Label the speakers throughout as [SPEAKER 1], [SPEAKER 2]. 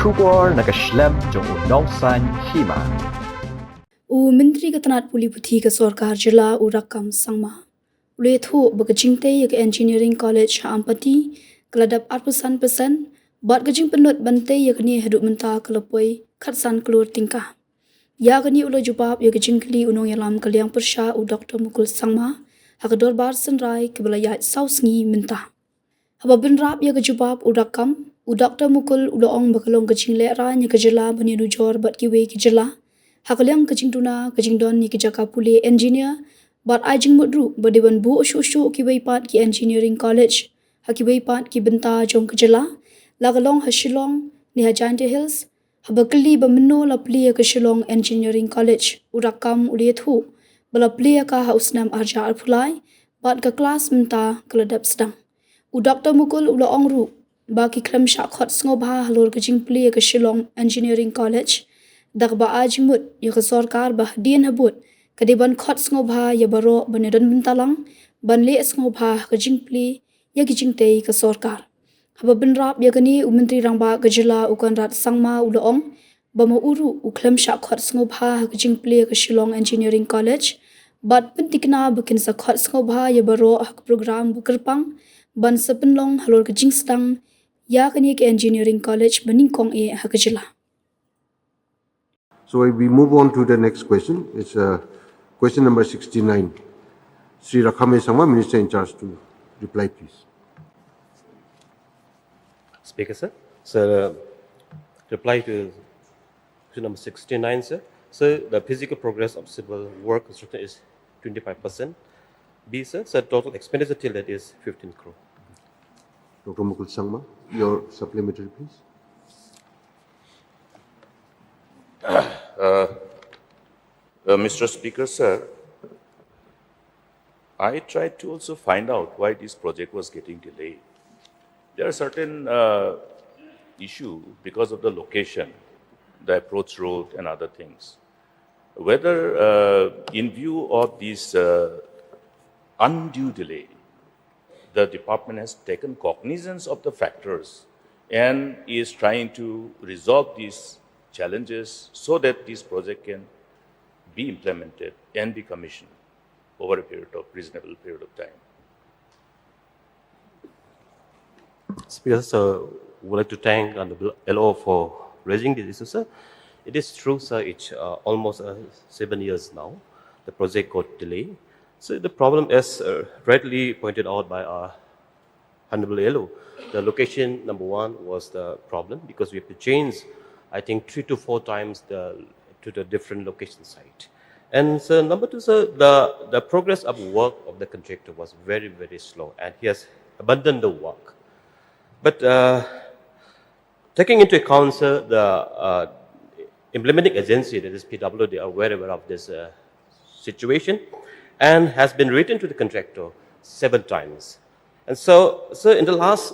[SPEAKER 1] Shubor na Khlem jong Nongsan Hima.
[SPEAKER 2] Menteri Ketenat Puli Putih ke Sorkar Jela Urakam Sangma. Ulethu bagi Jingplie ke Engineering College Ampati keladap 8% buat gajing penut bantai ya kini hidup mentah kelepoi khatsan keluar tingkah. Ya kini ulo jubab ya Jingplie unong yalam kaliang persha u Dr. Mukul Sangma hakador bar senrai ke belayat sausngi mentah. Haba benrap ya jubab urakam u Dr. Mukul ulo ong bakalong gajing lera nya kejela bani rujor bat kiwe kejela. Hakaliang kajing tuna kajing don ni kejaka pule engineer bat ajing mudru badiban bu ushu ki weipat ki engineering college haki weipat ki benta jong kejela lagalong ha Shillong ni ha Jante Hills habakli bamno la pli ke Shillong engineering college urakam uliethu bala pli ka ha usnam arja alpulai bat ka kelas menta keladap sedang u Dr. Mukul ula ongru ba ki Khlem Shah Khot Sngewdom halor kajing pli ke Shillong engineering college Dagba ajimut ya kesorkar bah dien habut kadiban Khot Sngewdom ya baro banedan bentalang banle Sngewdom ke Jingplie ya Jingtei ke sorkar haba benrap ya gani menteri rangba kejela ukan rat sangma uloong bama uru u Khlem Shah Khot Sngewdom ke Jingplie ke Shillong engineering college bat pentikna bukin sa Khot Sngewdom ya baro program bukerpang ban sepenlong halor ke Jingstang ya kani ke engineering college baningkong e ha kejela.
[SPEAKER 3] So we move on to the next question. It's question number 69. Sri Rakhame Sangma, Minister in charge, to reply, please.
[SPEAKER 4] Speaker, sir. Sir, reply to question number 69, sir. So the physical progress of civil work construction is 25%. B, sir. So total expenditure till that is 15 crore.
[SPEAKER 3] Dr. Mukul Sangma, your supplementary, please.
[SPEAKER 5] Mr. Speaker, sir, I tried to also find out why this project was getting delayed. There are certain issues because of the location, the approach road and other things. Whether in view of this undue delay, the department has taken cognizance of the factors and is trying to resolve these challenges so that this project can be implemented and be commissioned over a reasonable period of time.
[SPEAKER 4] Speaker, so would like to thank the LO for raising this issue, sir. It is true, sir, it's almost 7 years now. The project got delayed. So the problem, as rightly pointed out by our Honorable LO, the location, number one, was the problem because we have to change, I think, 3 to 4 times to the different location site. And so number two, sir, the progress of work of the contractor was very, very slow, and he has abandoned the work. But taking into account, sir, the implementing agency, that is PWD, are very aware of this situation and has been written to the contractor 7 times. And so in the last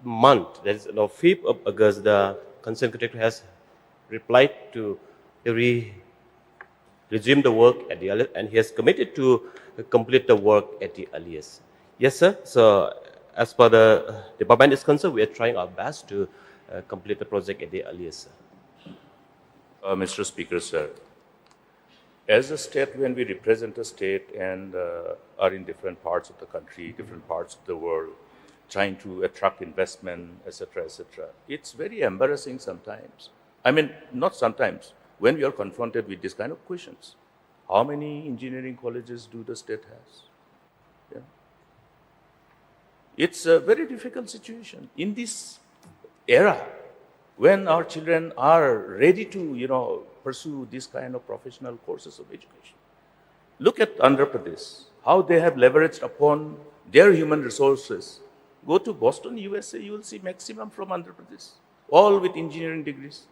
[SPEAKER 4] month, that is 5th of August, the concerned contractor has replied to resume the work at the earliest, and he has committed to complete the work at the earliest. Yes, sir. So as per the department is concerned, we are trying our best to complete the project at the earliest, sir.
[SPEAKER 5] Mr. Speaker, sir, as a state, when we represent a state and are in different parts of the country, different parts of the world, trying to attract investment, etc., it's very embarrassing sometimes. I mean, not sometimes, when we are confronted with this kind of questions. How many engineering colleges do the state has? Yeah. It's a very difficult situation in this era when our children are ready to, pursue this kind of professional courses of education. Look at Andhra Pradesh, how they have leveraged upon their human resources. Go to Boston, USA, you will see maximum from Andhra Pradesh, all with engineering degrees,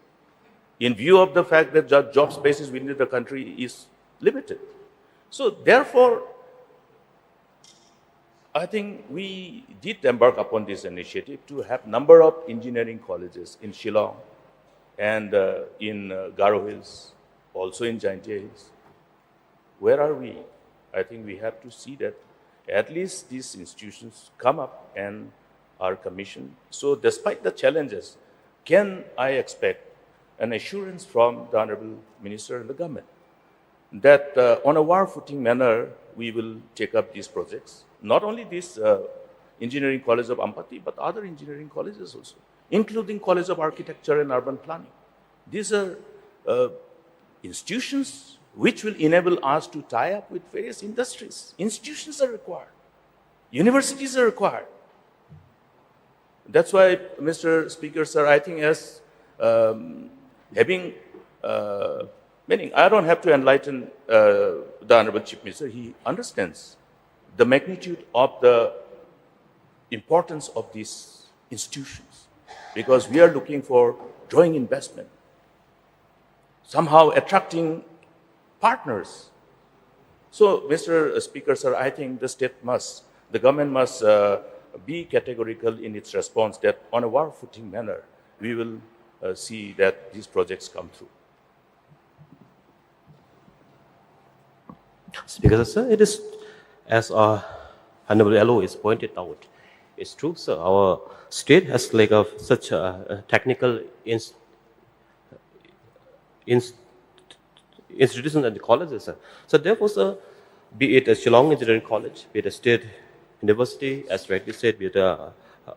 [SPEAKER 5] in view of the fact that job spaces within the country is limited. So therefore, I think we did embark upon this initiative to have number of engineering colleges in Shillong and in Garo Hills, also in Jante Hills. Where are we? I think we have to see that at least these institutions come up and are commissioned. So despite the challenges, can I expect an assurance from the Honorable Minister and the government that on a war footing manner, we will take up these projects, not only this Engineering College of Ampati, but other engineering colleges also, including College of Architecture and Urban Planning. These are institutions which will enable us to tie up with various industries. Institutions are required. Universities are required. That's why, Mr. Speaker, sir, I think as having, meaning I don't have to enlighten the Honorable Chief Minister. He understands the magnitude of the importance of these institutions, because we are looking for drawing investment, somehow attracting partners. So, Mr. Speaker, sir, I think the government must be categorical in its response that on a war footing manner, we will see that these projects come through.
[SPEAKER 4] Speaker, sir, it is, as our Honorable LO is pointed out, it's true, sir. Our state has like such a technical institutions and colleges, sir. So therefore, sir, be it a Shillong Engineering College, be it a state university, as rightly said, be it a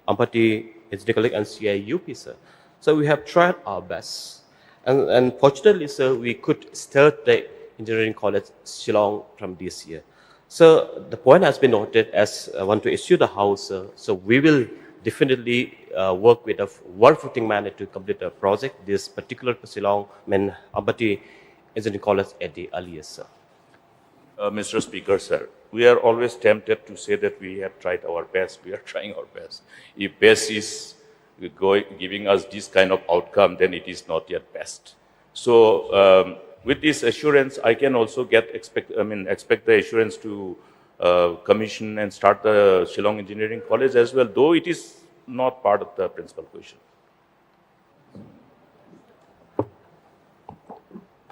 [SPEAKER 4] Ampati Engineering College and CIUP, sir. So we have tried our best. And fortunately, sir, we could start the Engineering College Shillong from this year. So the point has been noted as I want to issue the House, sir. So we will definitely work with a war-footing manner to complete the project, this particular Shillong Ampati Engineering College at the earliest, sir.
[SPEAKER 5] Mr. Speaker, sir, we are always tempted to say that we have tried our best. We are trying our best. If best is giving us this kind of outcome, then it is not yet best. So, with this assurance, I can also expect the assurance to commission and start the Shillong Engineering College as well, though it is not part of the principal question.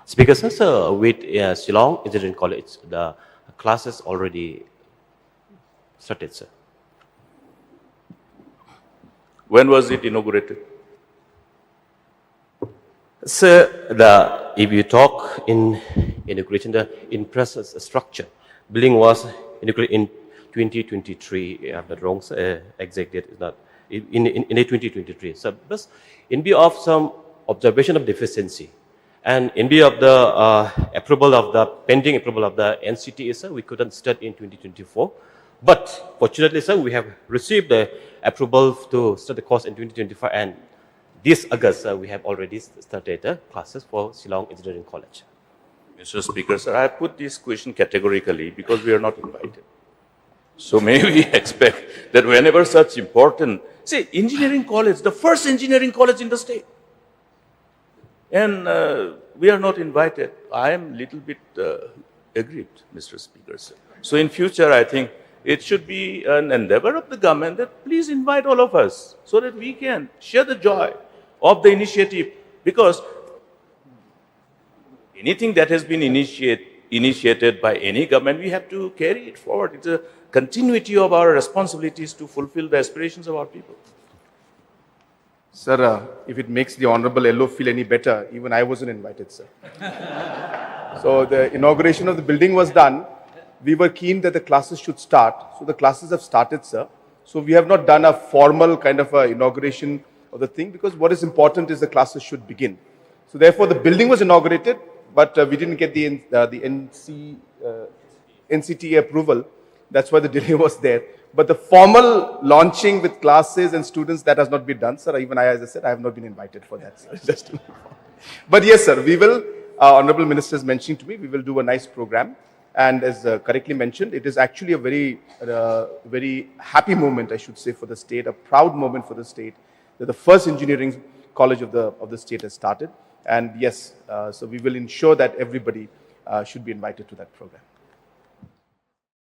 [SPEAKER 4] Speaker, sir, with Shillong Engineering College, the classes already started, sir.
[SPEAKER 5] When was it inaugurated?
[SPEAKER 4] Sir, if you talk in inauguration, the in-process structure, building was inaugurated in 2023, if I'm not wrong, sir, exact date is not, in 2023. So, but in view of some observation of deficiency, and in view of the pending approval of the NCTA, sir, we couldn't start in 2024. But fortunately, sir, we have received the approval to start the course in 2025, and this August, we have already started the classes for Shillong Engineering College.
[SPEAKER 5] Mr. Speaker, sir, I put this question categorically because we are not invited. So may we expect that whenever such important, say, engineering college, the first engineering college in the state, and we are not invited, I am a little bit aggrieved, Mr. Speaker, sir. So in future, I think it should be an endeavor of the government that please invite all of us so that we can share the joy of the initiative, because anything that has been initiated by any government, we have to carry it forward. It's a continuity of our responsibilities to fulfill the aspirations of our people.
[SPEAKER 6] Sir, if it makes the Honorable LO feel any better, even I wasn't invited, sir. So the inauguration of the building was done. We were keen that the classes should start. So the classes have started, sir. So we have not done a formal kind of inauguration of the thing, because what is important is the classes should begin. So therefore the building was inaugurated, but we didn't get the NCTA approval. That's why the delay was there. But the formal launching with classes and students, that has not been done, sir. Even I, as I said, I have not been invited for that, sir. But yes, sir, we will, Honorable Minister is mentioning to me, we will do a nice program. And as correctly mentioned, it is actually a very happy moment, I should say, for the state, a proud moment for the state, that the first engineering college of the state has started. And yes, so we will ensure that everybody should be invited to that program.